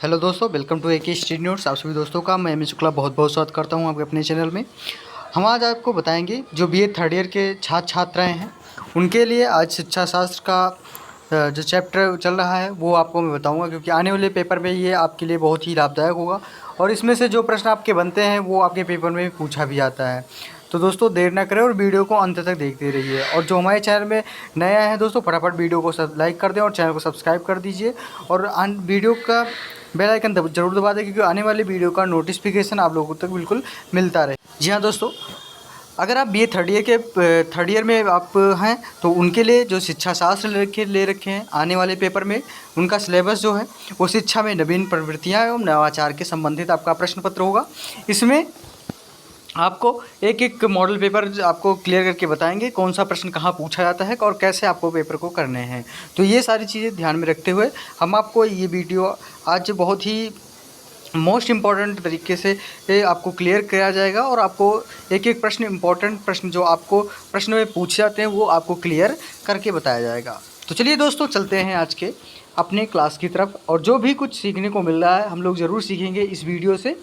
Hello दोस्तों, welcome to AK street news. आप सभी दोस्तों का मैं एम शुक्ला बहुत बहुत स्वागत करता हूं आपके अपने चैनल में। हम आज आपको बताएंगे जो BA थर्ड ईयर के छात्र छात्राएं हैं उनके लिए आज शिक्षा शास्त्र का जो चैप्टर चल रहा है वो आपको मैं बताऊंगा, क्योंकि आने वाले पेपर में ये आपके लिए बहुत ही लाभदायक होगा और इसमें से जो प्रश्न आपके बनते हैं वो आपके पेपर में पूछा भी जाता है। तो दोस्तों देर ना करें और वीडियो को अंत तक देखते रहिए। और जो हमारे चैनल में नया है दोस्तों, फटाफट वीडियो को सब लाइक कर दें और चैनल को सब्सक्राइब कर दीजिए और वीडियो का बेल आइकन जरूर दबा दें, क्योंकि आने वाली वीडियो का नोटिफिकेशन आप लोगों तक बिल्कुल मिलता रहे। जी हाँ दोस्तों, अगर आप BA थर्ड ईयर में आप हैं तो उनके लिए जो शिक्षा शास्त्र ले रखे हैं आने वाले पेपर में, उनका सिलेबस जो है वो शिक्षा में नवीन प्रवृत्तियाँ एवं नवाचार के संबंधित आपका प्रश्न पत्र होगा। इसमें आपको एक एक मॉडल पेपर आपको क्लियर करके बताएंगे कौन सा प्रश्न कहाँ पूछा जाता है और कैसे आपको पेपर को करने हैं। तो ये सारी चीज़ें ध्यान में रखते हुए हम आपको ये वीडियो आज बहुत ही मोस्ट इम्पॉर्टेंट तरीके से आपको क्लियर किया जाएगा और आपको एक एक प्रश्न इम्पॉर्टेंट प्रश्न जो आपको प्रश्न में पूछे जाते हैं वो आपको क्लियर करके बताया जाएगा। तो चलिए दोस्तों चलते हैं आज के अपने क्लास की तरफ, और जो भी कुछ सीखने को मिल रहा है हम लोग ज़रूर सीखेंगे इस वीडियो से।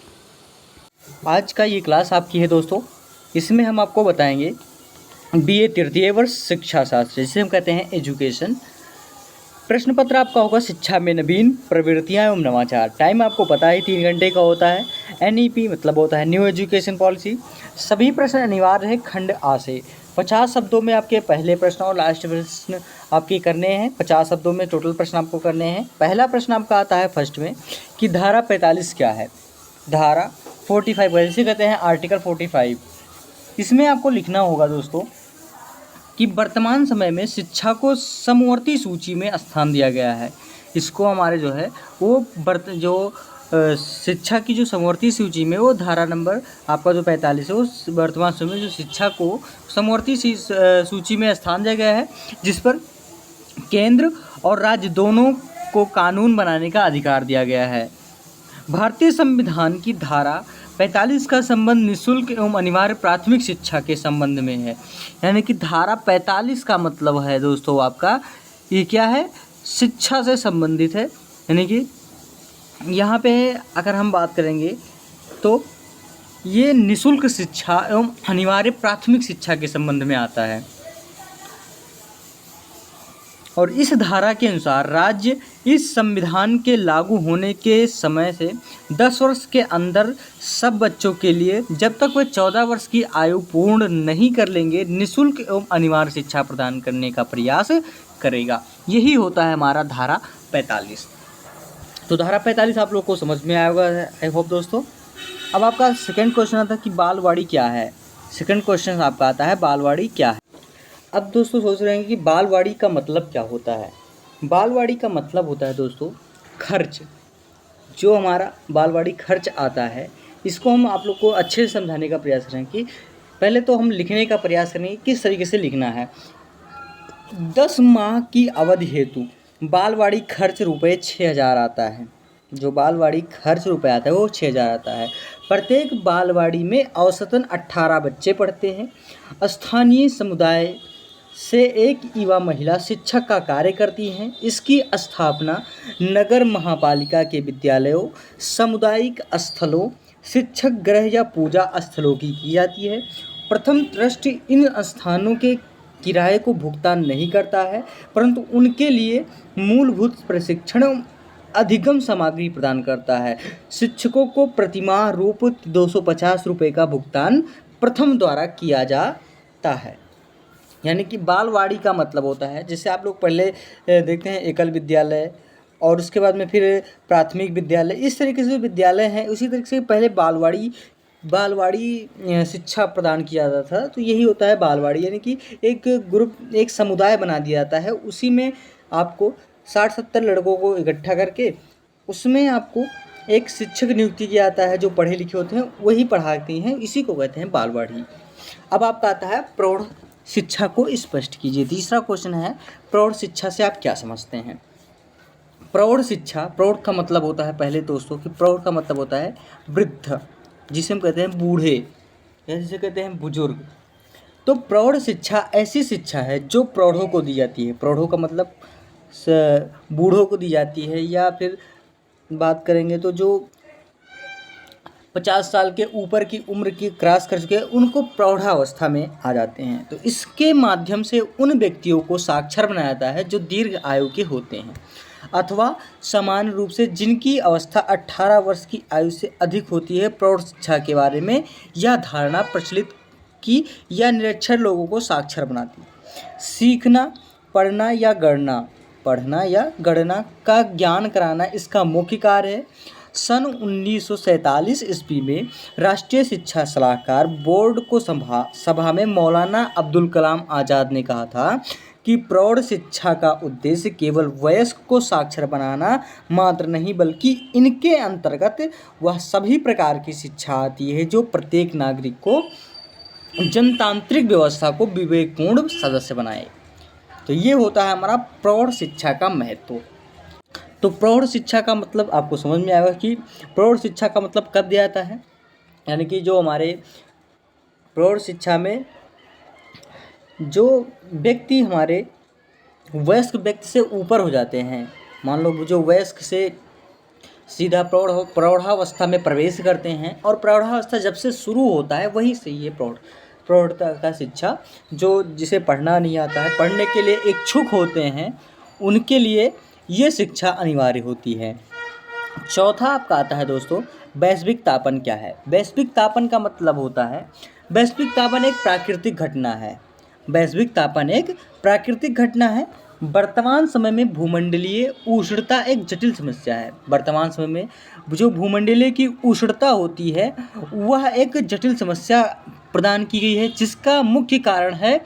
आज का ये क्लास आपकी है दोस्तों। इसमें हम आपको बताएंगे BA तृतीय वर्ष शिक्षा शास्त्र, जिसे हम कहते हैं एजुकेशन। प्रश्न पत्र आपका होगा शिक्षा में नवीन प्रवृत्तियाँ एवं नवाचार। टाइम आपको पता है 3 घंटे का होता है। NEP मतलब होता है न्यू एजुकेशन पॉलिसी। सभी प्रश्न अनिवार्य है खंड A से। 50 शब्दों में आपके पहले प्रश्न और लास्ट प्रश्न आपके करने हैं। 50 शब्दों में टोटल प्रश्न आपको करने हैं। पहला प्रश्न आपका आता है फर्स्ट में कि धारा 45 क्या है। धारा 45 जैसे कहते हैं आर्टिकल 45। इसमें आपको लिखना होगा दोस्तों कि वर्तमान समय में शिक्षा को समवर्ती सूची में स्थान दिया गया है। इसको हमारे जो है वो शिक्षा की जो समवर्ती सूची में वो धारा नंबर आपका जो 45 है उस वर्तमान समय में जो शिक्षा को समवर्ती सूची में स्थान दिया गया है, जिस पर केंद्र और राज्य दोनों को कानून बनाने का अधिकार दिया गया है। भारतीय संविधान की धारा 45 का संबंध निःशुल्क एवं अनिवार्य प्राथमिक शिक्षा के संबंध में है। यानी कि धारा 45 का मतलब है दोस्तों आपका ये क्या है, शिक्षा से संबंधित है। यानी कि यहाँ पे अगर हम बात करेंगे तो ये निःशुल्क शिक्षा एवं अनिवार्य प्राथमिक शिक्षा के संबंध में आता है। और इस धारा के अनुसार राज्य इस संविधान के लागू होने के समय से 10 वर्ष के अंदर सब बच्चों के लिए, जब तक वे 14 वर्ष की आयु पूर्ण नहीं कर लेंगे, निःशुल्क एवं अनिवार्य शिक्षा प्रदान करने का प्रयास करेगा। यही होता है हमारा धारा 45। तो धारा 45 आप लोग को समझ में आया होगा आई होप दोस्तों। अब आपका सेकेंड क्वेश्चन आता है कि बालवाड़ी क्या है। सेकेंड क्वेश्चन आपका आता है बालवाड़ी क्या है। अब दोस्तों सोच रहे हैं कि बालवाड़ी का मतलब क्या होता है। बालवाड़ी का मतलब होता है दोस्तों खर्च। जो हमारा बालवाड़ी खर्च आता है इसको हम आप लोग को अच्छे से समझाने का प्रयास करें कि पहले तो हम लिखने का प्रयास करेंगे किस तरीके से लिखना है। 10 माह की अवधि हेतु बालवाड़ी खर्च रुपये 6000 आता है। जो बालवाड़ी खर्च रुपये आता है वो 6000 आता है। प्रत्येक बालवाड़ी में औसतन 18 बच्चे पढ़ते हैं। स्थानीय समुदाय से एक युवा महिला शिक्षक का कार्य करती हैं। इसकी स्थापना नगर महापालिका के विद्यालयों, सामुदायिक स्थलों, शिक्षक गृह या पूजा स्थलों की जाती है। प्रथम ट्रस्ट इन स्थानों के किराए को भुगतान नहीं करता है, परंतु उनके लिए मूलभूत प्रशिक्षण अधिगम सामग्री प्रदान करता है। शिक्षकों को प्रतिमाह रूप 250 रुपये का भुगतान प्रथम द्वारा किया जाता है। यानी कि बालवाड़ी का मतलब होता है, जैसे आप लोग पहले देखते हैं एकल विद्यालय और उसके बाद में फिर प्राथमिक विद्यालय, इस तरीके से विद्यालय हैं, उसी तरीके से पहले बालवाड़ी शिक्षा प्रदान किया जाता था। तो यही होता है बालवाड़ी, यानी कि एक ग्रुप, एक समुदाय बना दिया जाता है। उसी में आपको 60-70 लड़कों को इकट्ठा करके उसमें आपको एक शिक्षक नियुक्ति किया जाता है, जो पढ़े लिखे होते हैं वही पढ़ाते हैं। इसी को कहते हैं बालवाड़ी। अब आपका आता है प्रौढ़ शिक्षा को स्पष्ट कीजिए। तीसरा क्वेश्चन है प्रौढ़ शिक्षा से आप क्या समझते हैं। प्रौढ़ शिक्षा, प्रौढ़ का मतलब होता है पहले दोस्तों कि प्रौढ़ का मतलब होता है वृद्ध, जिसे हम कहते हैं बूढ़े या जिसे कहते हैं बुजुर्ग। तो प्रौढ़ शिक्षा ऐसी शिक्षा है जो प्रौढ़ों को दी जाती है। प्रौढ़ों का मतलब बूढ़ों को दी जाती है या फिर बात करेंगे तो जो 50 साल के ऊपर की उम्र की क्रॉस कर चुके हैं उनको प्रौढ़ावस्था में आ जाते हैं। तो इसके माध्यम से उन व्यक्तियों को साक्षर बनाया जाता है जो दीर्घ आयु के होते हैं अथवा समान रूप से जिनकी अवस्था 18 वर्ष की आयु से अधिक होती है। प्रौढ़ शिक्षा के बारे में यह धारणा प्रचलित की या निरक्षर लोगों को साक्षर बनाती है। सीखना, पढ़ना या गणना का ज्ञान कराना इसका मुख्य कार्य है। सन 1947 ईस्वी में राष्ट्रीय शिक्षा सलाहकार बोर्ड को सभा में मौलाना अब्दुल कलाम आज़ाद ने कहा था कि प्रौढ़ शिक्षा का उद्देश्य केवल वयस्क को साक्षर बनाना मात्र नहीं बल्कि इनके अंतर्गत वह सभी प्रकार की शिक्षा आती है जो प्रत्येक नागरिक को जनतांत्रिक व्यवस्था को विवेकपूर्ण सदस्य बनाए। तो ये होता है हमारा प्रौढ़ शिक्षा का महत्व। तो प्रौढ़ शिक्षा का मतलब आपको समझ में आएगा कि प्रौढ़ शिक्षा का मतलब कब दिया जाता है, यानी कि जो हमारे प्रौढ़ शिक्षा में जो व्यक्ति हमारे वयस्क व्यक्ति से ऊपर हो जाते हैं, मान लो जो वयस्क से सीधा प्रौढ़ावस्था में प्रवेश करते हैं और प्रौढ़ावस्था जब से शुरू होता है वहीं से ये प्रौढ़ता का शिक्षा जो जिसे पढ़ना नहीं आता है, पढ़ने के लिए इच्छुक होते हैं, उनके लिए ये शिक्षा अनिवार्य होती है। चौथा आपका आता है दोस्तों वैश्विक तापन क्या है। वैश्विक तापन का मतलब होता है वैश्विक तापन एक प्राकृतिक घटना है। वैश्विक तापन एक प्राकृतिक घटना है। वर्तमान समय में भूमंडलीय उष्णता एक जटिल समस्या है। वर्तमान समय में जो भूमंडलीय की उष्णता होती है वह एक जटिल समस्या प्रदान की गई है जिसका मुख्य कारण है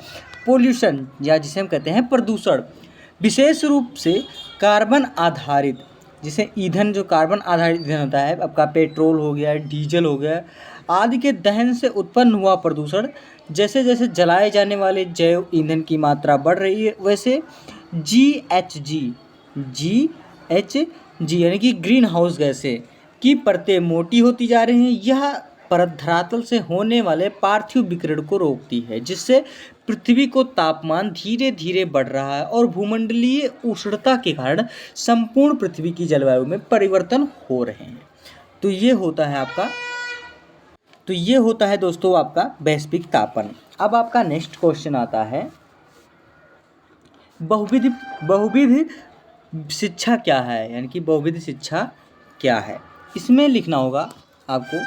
पोल्यूशन या जिसे हम कहते हैं प्रदूषण। विशेष रूप से कार्बन आधारित जिसे ईंधन जो कार्बन आधारित ईंधन होता है, आपका पेट्रोल हो गया, डीजल हो गया आदि के दहन से उत्पन्न हुआ प्रदूषण। जैसे जैसे जलाए जाने वाले जैव ईंधन की मात्रा बढ़ रही है वैसे GHG यानी कि ग्रीन हाउस गैसें की परतें मोटी होती जा रही हैं। यह परत धरातल से होने वाले पार्थिव विकिरण को रोकती है जिससे पृथ्वी को तापमान धीरे धीरे बढ़ रहा है और भूमंडलीय उष्णता के कारण संपूर्ण पृथ्वी की जलवायु में परिवर्तन हो रहे हैं। तो ये होता है दोस्तों आपका वैश्विक तापन। अब आपका नेक्स्ट क्वेश्चन आता है बहुविध शिक्षा क्या है, यानी कि बहुविध शिक्षा क्या है। इसमें लिखना होगा आपको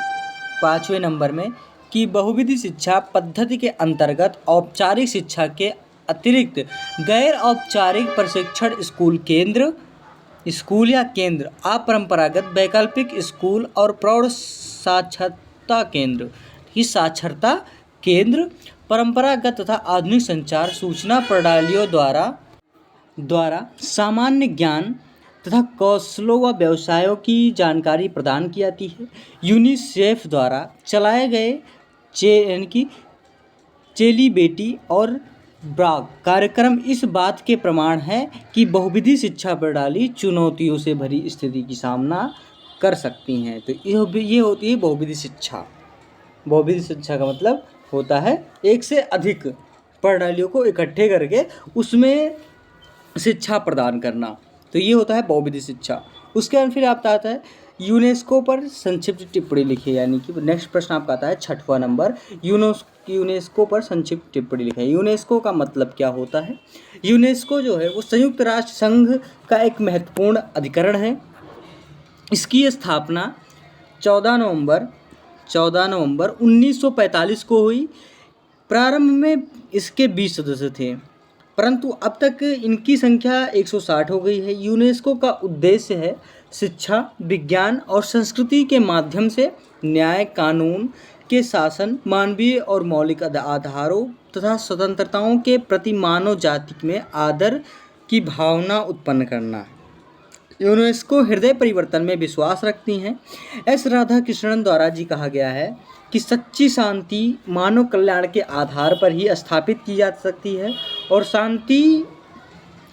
5वें नंबर में कि बहुविध शिक्षा पद्धति के अंतर्गत औपचारिक शिक्षा के अतिरिक्त गैर औपचारिक प्रशिक्षण स्कूल या केंद्र, अपरंपरागत वैकल्पिक स्कूल और प्रौढ़ साक्षरता केंद्र, परंपरागत तथा आधुनिक संचार सूचना प्रणालियों द्वारा सामान्य ज्ञान तथा कौशलों व व्यवसायों की जानकारी प्रदान की जाती है। यूनिसेफ द्वारा चलाए गए यानी कि चेली बेटी और ब्राग कार्यक्रम इस बात के प्रमाण है कि बहुविधि शिक्षा प्रणाली चुनौतियों से भरी स्थिति की सामना कर सकती हैं। तो ये होती है बहुविधि शिक्षा। बहुविधि शिक्षा का मतलब होता है एक से अधिक प्रणालियों को इकट्ठे करके उसमें शिक्षा प्रदान करना। तो ये होता है बहुविधि शिक्षा। उसके बाद फिर आपका आता है यूनेस्को पर संक्षिप्त टिप्पणी लिखिए, यानी कि नेक्स्ट प्रश्न आपका आता है 6वां नंबर यूनेस्को पर संक्षिप्त टिप्पणी लिखिए। यूनेस्को का मतलब क्या होता है। यूनेस्को जो है वो संयुक्त राष्ट्र संघ का एक महत्वपूर्ण अधिकरण है। इसकी स्थापना 14 नवंबर 1945 को हुई। प्रारंभ में इसके 20 सदस्य थे परंतु अब तक इनकी संख्या 160 हो गई है। यूनेस्को का उद्देश्य है शिक्षा, विज्ञान और संस्कृति के माध्यम से न्याय, कानून के शासन, मानवीय और मौलिक आधारों तथा स्वतंत्रताओं के प्रति मानव जाति में आदर की भावना उत्पन्न करना। यूनेस्को हृदय परिवर्तन में विश्वास रखती हैं। एस राधाकृष्णन द्वारा कहा गया है कि सच्ची शांति मानव कल्याण के आधार पर ही स्थापित की जा सकती है और शांति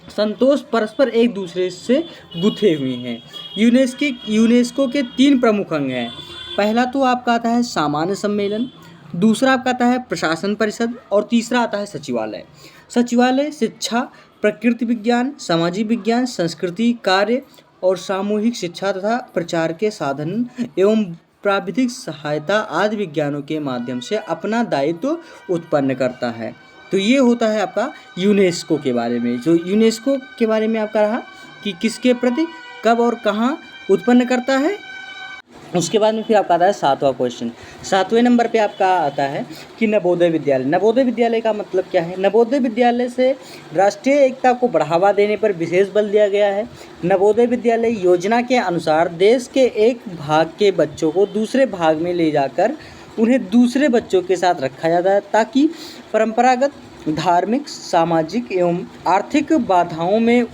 संतोष परस्पर एक दूसरे से गुथे हुए हैं। यूनेस्को के 3 प्रमुख अंग हैं। पहला तो आपका आता है सामान्य सम्मेलन, दूसरा आपका आता है प्रशासन परिषद और तीसरा आता है सचिवालय। सचिवालय शिक्षा, प्रकृति विज्ञान, सामाजिक विज्ञान, संस्कृति कार्य और सामूहिक शिक्षा तथा प्रचार के साधन एवं प्राविधिक सहायता आदि विज्ञानों के माध्यम से अपना दायित्व उत्पन्न करता है। तो ये होता है आपका यूनेस्को के बारे में। जो यूनेस्को के बारे में आपका रहा कि किसके प्रति, कब और कहाँ उत्पन्न करता है। उसके बाद में फिर आपका आता है 7वां क्वेश्चन। 7वें नंबर पे आपका आता है कि नवोदय विद्यालय। नवोदय विद्यालय का मतलब क्या है? नवोदय विद्यालय से राष्ट्रीय एकता को बढ़ावा देने पर विशेष बल दिया गया है। नवोदय विद्यालय योजना के अनुसार देश के एक भाग के बच्चों को दूसरे भाग में ले जाकर उन्हें दूसरे बच्चों के साथ रखा जाता है, ताकि परंपरागत धार्मिक, सामाजिक एवं आर्थिक बाधाओं में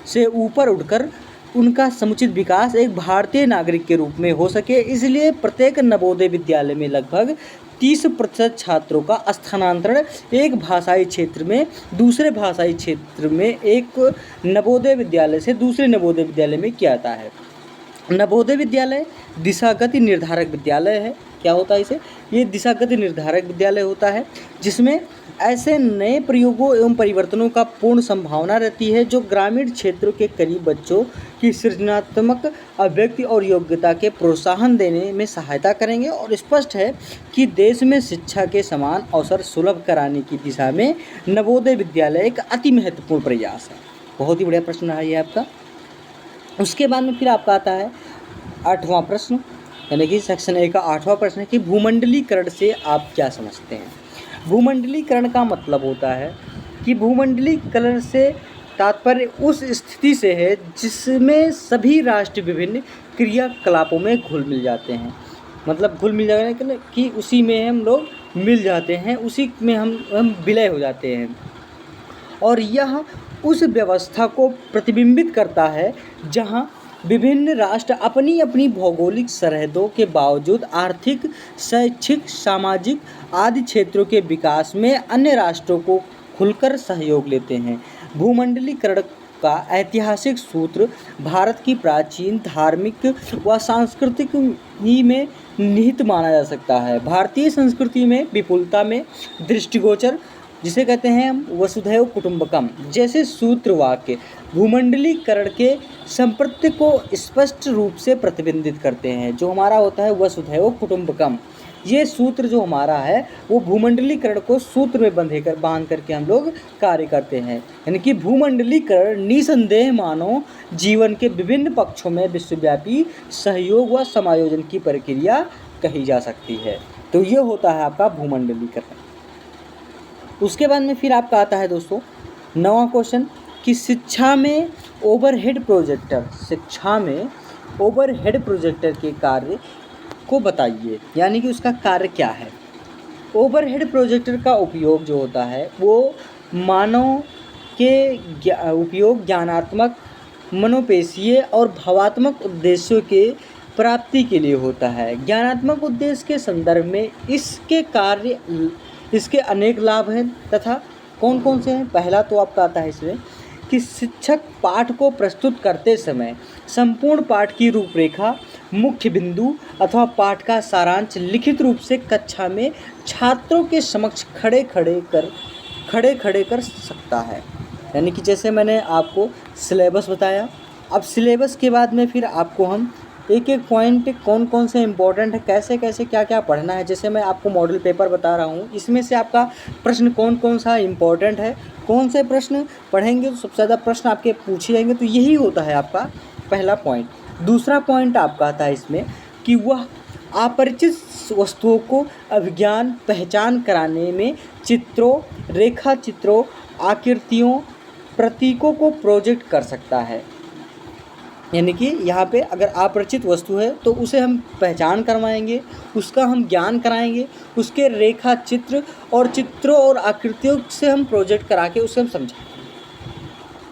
से ऊपर उठकर उनका समुचित विकास एक भारतीय नागरिक के रूप में हो सके। इसलिए प्रत्येक नवोदय विद्यालय में लगभग 30% छात्रों का स्थानांतरण एक भाषाई क्षेत्र में दूसरे भाषाई क्षेत्र में एक नवोदय विद्यालय से दूसरे नवोदय विद्यालय में किया जाता है। नवोदय विद्यालय दिशागति निर्धारक विद्यालय है। क्या होता है इसे? ये दिशागति निर्धारक विद्यालय होता है जिसमें ऐसे नए प्रयोगों एवं परिवर्तनों का पूर्ण संभावना रहती है जो ग्रामीण क्षेत्रों के करीब बच्चों की सृजनात्मक अभिव्यक्ति और योग्यता के प्रोत्साहन देने में सहायता करेंगे। और स्पष्ट है कि देश में शिक्षा के समान अवसर सुलभ कराने की दिशा में नवोदय विद्यालय एक अति महत्वपूर्ण प्रयास है। बहुत ही बढ़िया प्रश्न रहा ये आपका। उसके बाद में फिर आपका आता है 8वां प्रश्न, यानी कि सेक्शन ए का 8वां प्रश्न है कि भूमंडलीकरण से आप क्या समझते हैं। भूमंडलीकरण का मतलब होता है कि भूमंडलीकरण से तात्पर्य उस स्थिति से है जिसमें सभी राष्ट्र विभिन्न क्रियाकलापों में घुल मिल जाते हैं। मतलब घुल मिल जाने कि उसी में हम लोग मिल जाते हैं, उसी में हम विलय हो जाते हैं। और यह उस व्यवस्था को प्रतिबिंबित करता है जहाँ विभिन्न राष्ट्र अपनी अपनी भौगोलिक सरहदों के बावजूद आर्थिक, शैक्षिक, सामाजिक आदि क्षेत्रों के विकास में अन्य राष्ट्रों को खुलकर सहयोग लेते हैं। भूमंडलीकरण का ऐतिहासिक सूत्र भारत की प्राचीन धार्मिक व सांस्कृतिक ही में निहित माना जा सकता है। भारतीय संस्कृति में विपुलता में दृष्टिगोचर, जिसे कहते हैं हम वसुधैव कुटुंबकम जैसे सूत्र वाक्य भूमंडलीकरण के संप्रत्य को स्पष्ट रूप से प्रतिबिंबित करते हैं। जो हमारा होता है वसुधैव कुटुंबकम, ये सूत्र जो हमारा है वो भूमंडलीकरण को सूत्र में बांध करके हम लोग कार्य करते हैं। यानी कि भूमंडलीकरण निसंदेह मानव जीवन के विभिन्न पक्षों में विश्वव्यापी सहयोग व समायोजन की प्रक्रिया कही जा सकती है। तो ये होता है आपका भूमंडलीकरण। उसके बाद में फिर आपका आता है दोस्तों 9वां क्वेश्चन कि शिक्षा में ओवरहेड प्रोजेक्टर के कार्य को बताइए, यानी कि उसका कार्य क्या है। ओवरहेड प्रोजेक्टर का उपयोग जो होता है वो मानव के उपयोग ज्ञानात्मक, मनोपेशीय और भावात्मक उद्देश्यों के प्राप्ति के लिए होता है। ज्ञानात्मक उद्देश्य के संदर्भ में इसके अनेक लाभ हैं तथा कौन कौन से हैं। पहला तो आपका आता है इसमें कि शिक्षक पाठ को प्रस्तुत करते समय संपूर्ण पाठ की रूपरेखा, मुख्य बिंदु अथवा पाठ का सारांश लिखित रूप से कक्षा में छात्रों के समक्ष खड़े खड़े कर सकता है। यानी कि जैसे मैंने आपको सिलेबस बताया, अब सिलेबस के बाद में फिर आपको हम एक एक पॉइंट कौन कौन से इम्पोर्टेंट है, कैसे कैसे क्या क्या पढ़ना है। जैसे मैं आपको मॉडल पेपर बता रहा हूँ, इसमें से आपका प्रश्न कौन कौन सा इम्पोर्टेंट है, कौन से प्रश्न पढ़ेंगे तो सबसे ज़्यादा प्रश्न आपके पूछे जाएंगे। तो यही होता है आपका पहला पॉइंट। दूसरा पॉइंट आपका आता है इसमें कि वह अपरिचित वस्तुओं को अभिज्ञान पहचान कराने में चित्रों, रेखा चित्रों, आकृतियों, प्रतीकों को प्रोजेक्ट कर सकता है। यानी कि यहाँ पे अगर अपरिचित वस्तु है तो उसे हम पहचान करवाएंगे, उसका हम ज्ञान कराएंगे, उसके रेखा चित्र और चित्रों और आकृतियों से हम प्रोजेक्ट करा के उसे हम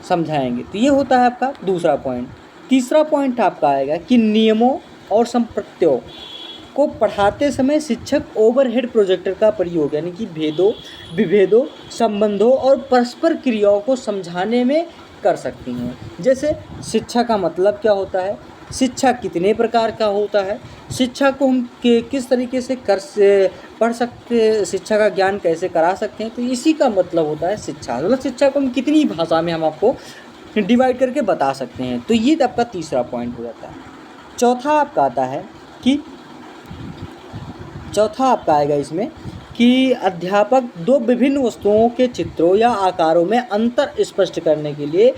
समझाएंगे। तो ये होता है आपका दूसरा पॉइंट। तीसरा पॉइंट आपका आएगा कि नियमों और संप्रत्यों को पढ़ाते समय शिक्षक ओवरहेड प्रोजेक्टर का प्रयोग यानी कि भेदों, विभेदों, संबंधों और परस्पर क्रियाओं को समझाने में कर सकती हैं। जैसे शिक्षा का मतलब क्या होता है, शिक्षा कितने प्रकार का होता है, शिक्षा को हम किस तरीके से पढ़ सकते, शिक्षा का ज्ञान कैसे करा सकते हैं। तो इसी का मतलब होता है शिक्षा। मतलब शिक्षा को हम कितनी भाषा में हम आपको डिवाइड करके बता सकते हैं। तो ये आपका तीसरा पॉइंट हो जाता है। चौथा आपका आता है कि चौथा आपका आएगा इसमें कि अध्यापक दो विभिन्न वस्तुओं के चित्रों या आकारों में अंतर स्पष्ट करने के लिए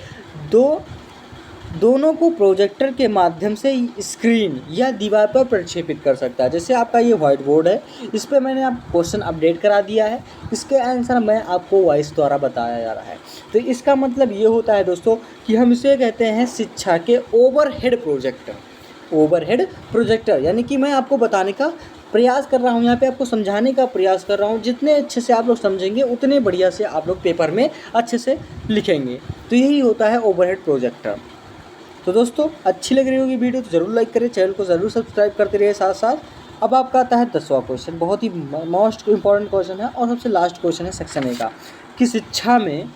दोनों को प्रोजेक्टर के माध्यम से स्क्रीन या दीवार पर प्रक्षेपित कर सकता है। जैसे आपका ये व्हाइट बोर्ड है, इस पर मैंने आप क्वेश्चन अपडेट करा दिया है, इसके आंसर मैं आपको वॉइस द्वारा बताया जा रहा है। तो इसका मतलब ये होता है दोस्तों कि हम इसे कहते हैं शिक्षा के ओवरहेड प्रोजेक्टर। यानी कि मैं आपको बताने का प्रयास कर रहा हूँ, यहाँ पे आपको समझाने का प्रयास कर रहा हूँ। जितने अच्छे से आप लोग समझेंगे उतने बढ़िया से आप लोग पेपर में अच्छे से लिखेंगे। तो यही होता है ओवरहेड प्रोजेक्टर। तो दोस्तों अच्छी लग रही होगी वीडियो तो ज़रूर लाइक करें, चैनल को ज़रूर सब्सक्राइब करते रहिए साथ साथ। अब आपका आता है 10वां क्वेश्चन, बहुत ही मोस्ट इम्पॉर्टेंट क्वेश्चन है और सबसे लास्ट क्वेश्चन है सेक्शन ए का, कि शिक्षा में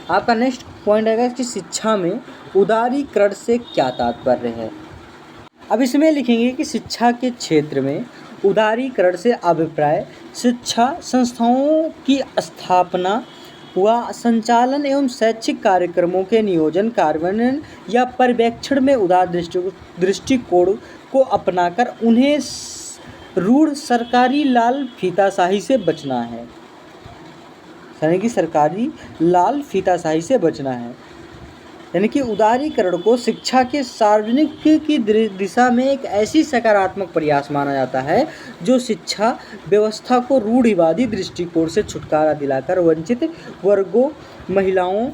आपका नेक्स्ट पॉइंट आएगा कि शिक्षा में उदारीकरण से क्या तात्पर्य है। अब इसमें लिखेंगे कि शिक्षा के क्षेत्र में उदारीकरण से अभिप्राय शिक्षा संस्थाओं की स्थापना व संचालन एवं शैक्षिक कार्यक्रमों के नियोजन, कार्यान्वयन या पर्यवेक्षण में उदार दृष्टिकोण को अपनाकर उन्हें रूढ़ सरकारी लाल फीताशाही से बचना है। यानी कि सरकारी लाल फीताशाही से बचना है। यानी कि उदारीकरण को शिक्षा के सार्वजनिक की दिशा में एक ऐसी सकारात्मक प्रयास माना जाता है जो शिक्षा व्यवस्था को रूढ़िवादी दृष्टिकोण से छुटकारा दिलाकर वंचित वर्गों, महिलाओं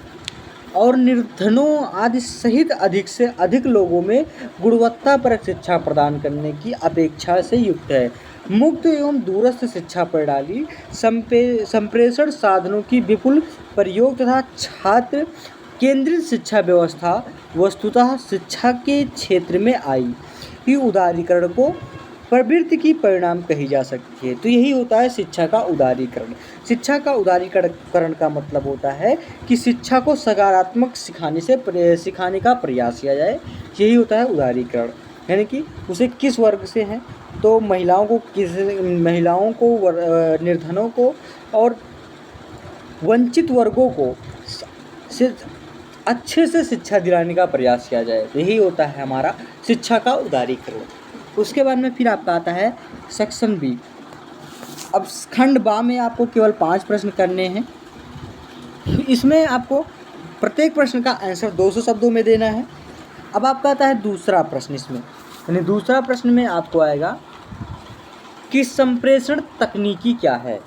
और निर्धनों आदि सहित अधिक से अधिक लोगों में गुणवत्तापरक शिक्षा प्रदान करने की अपेक्षा से युक्त है। मुक्त एवं दूरस्थ शिक्षा प्रणाली, संप्रेषण साधनों की विपुल प्रयोग तथा छात्र केंद्रित शिक्षा व्यवस्था वस्तुतः शिक्षा के क्षेत्र में आई ही उदारीकरण को प्रवृत्ति की परिणाम कही जा सकती है। तो यही होता है शिक्षा का उदारीकरण। शिक्षा का उदारीकरण का मतलब होता है कि शिक्षा को सकारात्मक सिखाने का प्रयास किया जाए, यही होता है उदारीकरण। यानी कि उसे किस वर्ग से है, तो महिलाओं को, निर्धनों को और वंचित वर्गों को अच्छे से शिक्षा दिलाने का प्रयास किया जाए, यही होता है हमारा शिक्षा का उदारीकरण। उसके बाद में फिर आपका आता है सेक्शन बी। अब खंड बा में आपको केवल 5 प्रश्न करने हैं। इसमें आपको प्रत्येक प्रश्न का आंसर 200 शब्दों में देना है। अब आपका आता है दूसरा प्रश्न इसमें, यानी दूसरा प्रश्न में आपको आएगा कि संप्रेषण तकनीकी क्या है।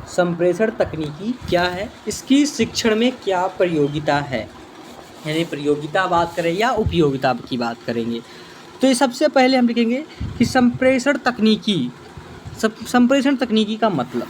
संप्रेषण तकनीकी क्या है, इसकी शिक्षण में क्या प्रयोगिता है, यानी प्रयोगिता बात करें या उपयोगिता की बात करेंगे। तो ये सबसे पहले हम लिखेंगे कि संप्रेषण तकनीकी का मतलब,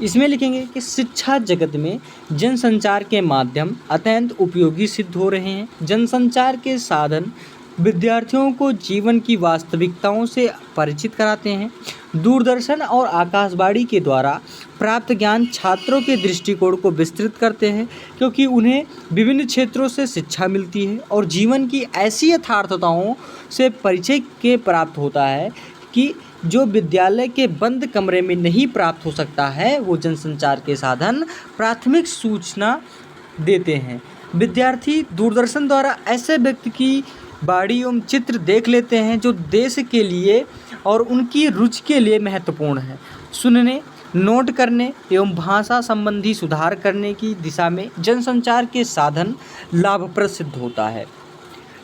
इसमें लिखेंगे कि शिक्षा जगत में जनसंचार के माध्यम अत्यंत उपयोगी सिद्ध हो रहे हैं। जनसंचार के साधन विद्यार्थियों को जीवन की वास्तविकताओं से परिचित कराते हैं। दूरदर्शन और आकाशवाणी के द्वारा प्राप्त ज्ञान छात्रों के दृष्टिकोण को विस्तृत करते हैं, क्योंकि उन्हें विभिन्न क्षेत्रों से शिक्षा मिलती है और जीवन की ऐसी यथार्थताओं से परिचय के प्राप्त होता है कि जो विद्यालय के बंद कमरे में नहीं प्राप्त हो सकता है, वो जनसंचार के साधन प्राथमिक सूचना देते हैं। विद्यार्थी दूरदर्शन द्वारा ऐसे व्यक्ति की बाड़ी एवं चित्र देख लेते हैं जो देश के लिए और उनकी रुचि के लिए महत्वपूर्ण है। सुनने, नोट करने एवं भाषा संबंधी सुधार करने की दिशा में जनसंचार के साधन लाभप्रद सिद्ध होता है।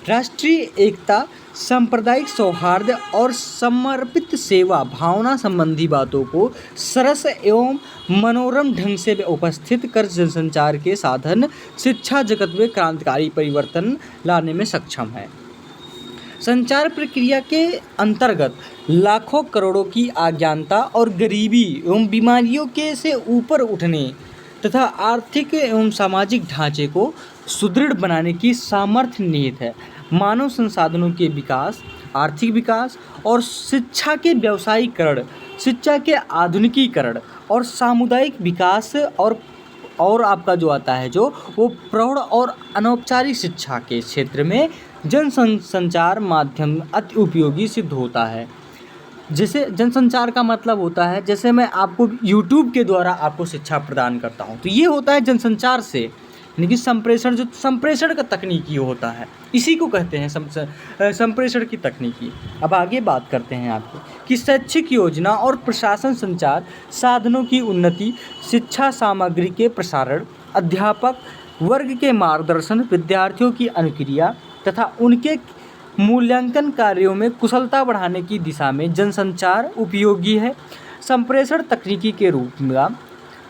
राष्ट्रीय एकता, सांप्रदायिक सौहार्द और समर्पित सेवा भावना संबंधी बातों को सरस एवं मनोरम ढंग से उपस्थित कर जनसंचार के साधन शिक्षा जगत में क्रांतिकारी परिवर्तन लाने में सक्षम है। संचार प्रक्रिया के अंतर्गत लाखों करोड़ों की अज्ञानता और गरीबी एवं बीमारियों के से ऊपर उठने तथा आर्थिक एवं सामाजिक ढांचे को सुदृढ़ बनाने की सामर्थ्य निहित है। मानव संसाधनों के विकास, आर्थिक विकास और शिक्षा के व्यावसायीकरण, शिक्षा के आधुनिकीकरण और सामुदायिक विकास और आपका जो आता है वो प्रौढ़ और अनौपचारिक शिक्षा के क्षेत्र में जनसंचार माध्यम अति उपयोगी सिद्ध होता है। जैसे जनसंचार का मतलब होता है, जैसे मैं आपको YouTube के द्वारा आपको शिक्षा प्रदान करता हूँ, तो ये होता है जनसंचार से, यानी कि संप्रेषण जो संप्रेषण का तकनीकी होता है, इसी को कहते हैं संप्रेषण की तकनीकी। अब आगे बात करते हैं आपको कि शैक्षिक योजना और प्रशासन संचार साधनों की उन्नति, शिक्षा सामग्री के प्रसारण, अध्यापक वर्ग के मार्गदर्शन, विद्यार्थियों की अनुक्रिया तथा उनके मूल्यांकन कार्यों में कुशलता बढ़ाने की दिशा में जनसंचार उपयोगी है। संप्रेषण तकनीकी के रूप में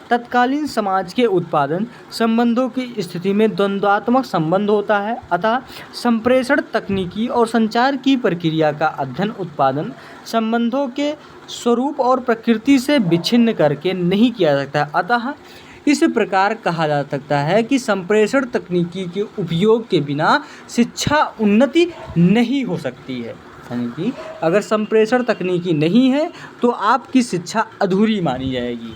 तत्कालीन समाज के उत्पादन संबंधों की स्थिति में द्वंद्वात्मक संबंध होता है, अतः संप्रेषण तकनीकी और संचार की प्रक्रिया का अध्ययन उत्पादन संबंधों के स्वरूप और प्रकृति से विच्छिन्न करके नहीं किया सकता। अतः इस प्रकार कहा जा सकता है कि संप्रेषण तकनीकी के उपयोग के बिना शिक्षा उन्नति नहीं हो सकती है। यानी कि अगर संप्रेषण तकनीकी नहीं है तो आपकी शिक्षा अधूरी मानी जाएगी।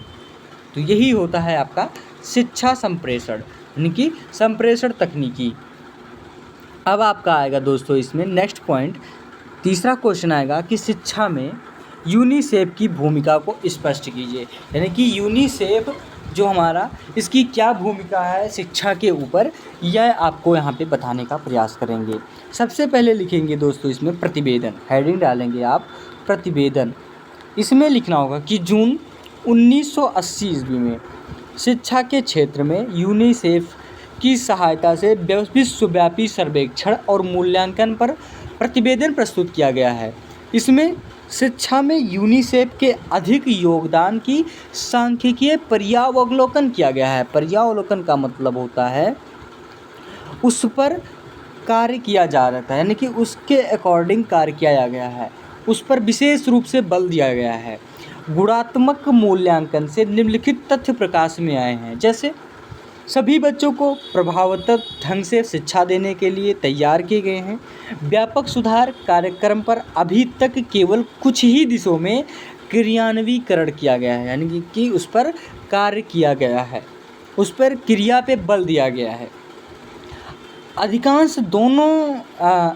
तो यही होता है आपका शिक्षा संप्रेषण, यानी कि संप्रेषण तकनीकी। अब आपका आएगा दोस्तों इसमें नेक्स्ट पॉइंट, तीसरा क्वेश्चन आएगा कि शिक्षा में यूनिसेफ की भूमिका को स्पष्ट कीजिए। यानी कि यूनिसेफ जो हमारा, इसकी क्या भूमिका है शिक्षा के ऊपर, यह आपको यहाँ पे बताने का प्रयास करेंगे। सबसे पहले लिखेंगे दोस्तों इसमें प्रतिवेदन, हेडिंग डालेंगे आप प्रतिवेदन। इसमें लिखना होगा कि जून 1980 ईस्वी में शिक्षा के क्षेत्र में यूनिसेफ की सहायता से विश्वव्यापी सर्वेक्षण और मूल्यांकन पर प्रतिवेदन प्रस्तुत किया गया है। इसमें शिक्षा में यूनिसेफ के अधिक योगदान की सांख्यिकीय पर्यावलोकन किया गया है। पर्यावलोकन का मतलब होता है उस पर कार्य किया जा रहा था, यानी कि उसके अकॉर्डिंग कार्य किया गया है, उस पर विशेष रूप से बल दिया गया है। गुणात्मक मूल्यांकन से निम्नलिखित तथ्य प्रकाश में आए हैं, जैसे सभी बच्चों को प्रभावतः ढंग से शिक्षा देने के लिए तैयार किए गए हैं। व्यापक सुधार कार्यक्रम पर अभी तक केवल कुछ ही दिशों में क्रियान्वीकरण किया गया है, यानी कि उस पर कार्य किया गया है, उस पर क्रिया पे बल दिया गया है।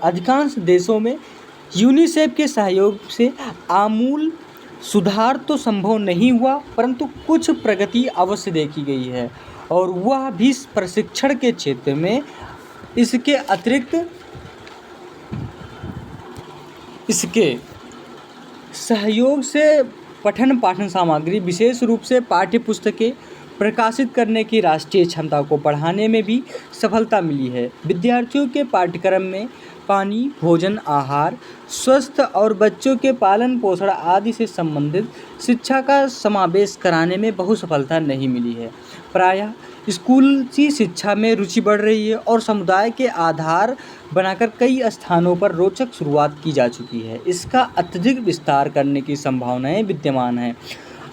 अधिकांश देशों में यूनिसेफ के सहयोग से आमूल सुधार तो संभव नहीं हुआ, परंतु कुछ प्रगति अवश्य देखी गई है, और वह भी प्रशिक्षण के क्षेत्र में। इसके अतिरिक्त इसके सहयोग से पठन पाठन सामग्री, विशेष रूप से पाठ्य पुस्तकें प्रकाशित करने की राष्ट्रीय क्षमता को बढ़ाने में भी सफलता मिली है। विद्यार्थियों के पाठ्यक्रम में पानी, भोजन, आहार, स्वस्थ और बच्चों के पालन पोषण आदि से संबंधित शिक्षा का समावेश कराने में बहुत सफलता नहीं मिली है। प्रायः स्कूली शिक्षा में रुचि बढ़ रही है और समुदाय के आधार बनाकर कई स्थानों पर रोचक शुरुआत की जा चुकी है। इसका अत्यधिक विस्तार करने की संभावनाएं विद्यमान हैं।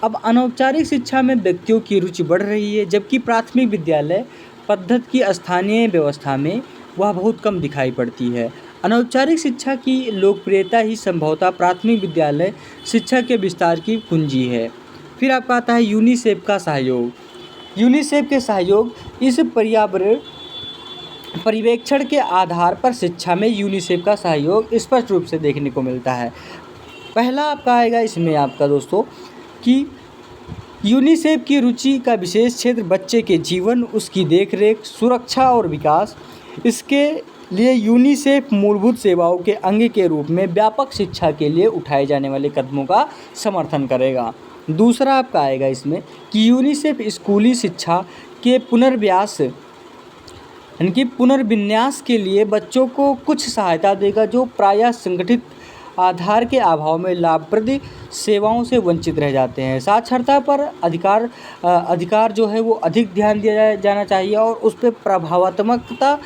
अब अनौपचारिक शिक्षा में व्यक्तियों की रुचि बढ़ रही है, जबकि प्राथमिक विद्यालय पद्धति की स्थानीय व्यवस्था में वह बहुत कम दिखाई पड़ती है। अनौपचारिक शिक्षा की लोकप्रियता ही संभवतः प्राथमिक विद्यालय शिक्षा के विस्तार की कुंजी है। फिर आपका आता है यूनिसेफ का सहयोग। यूनिसेफ के सहयोग इस पर्यवेक्षण के आधार पर शिक्षा में यूनिसेफ का सहयोग स्पष्ट रूप से देखने को मिलता है। पहला आपका आएगा इसमें आपका दोस्तों कि यूनिसेफ की रुचि का विशेष क्षेत्र बच्चे के जीवन, उसकी देखरेख, सुरक्षा और विकास। इसके लिए यूनिसेफ मूलभूत सेवाओं के अंग के रूप में व्यापक शिक्षा के लिए उठाए जाने वाले कदमों का समर्थन करेगा। दूसरा आपका आएगा इसमें कि यूनिसेफ स्कूली शिक्षा के पुनर्विन्यास के लिए बच्चों को कुछ सहायता देगा, जो प्रायः संगठित आधार के अभाव में लाभप्रद सेवाओं से वंचित रह जाते हैं। साक्षरता पर अधिकार जो है वो अधिक ध्यान दिया जाना चाहिए और उस पर प्रभावात्मकता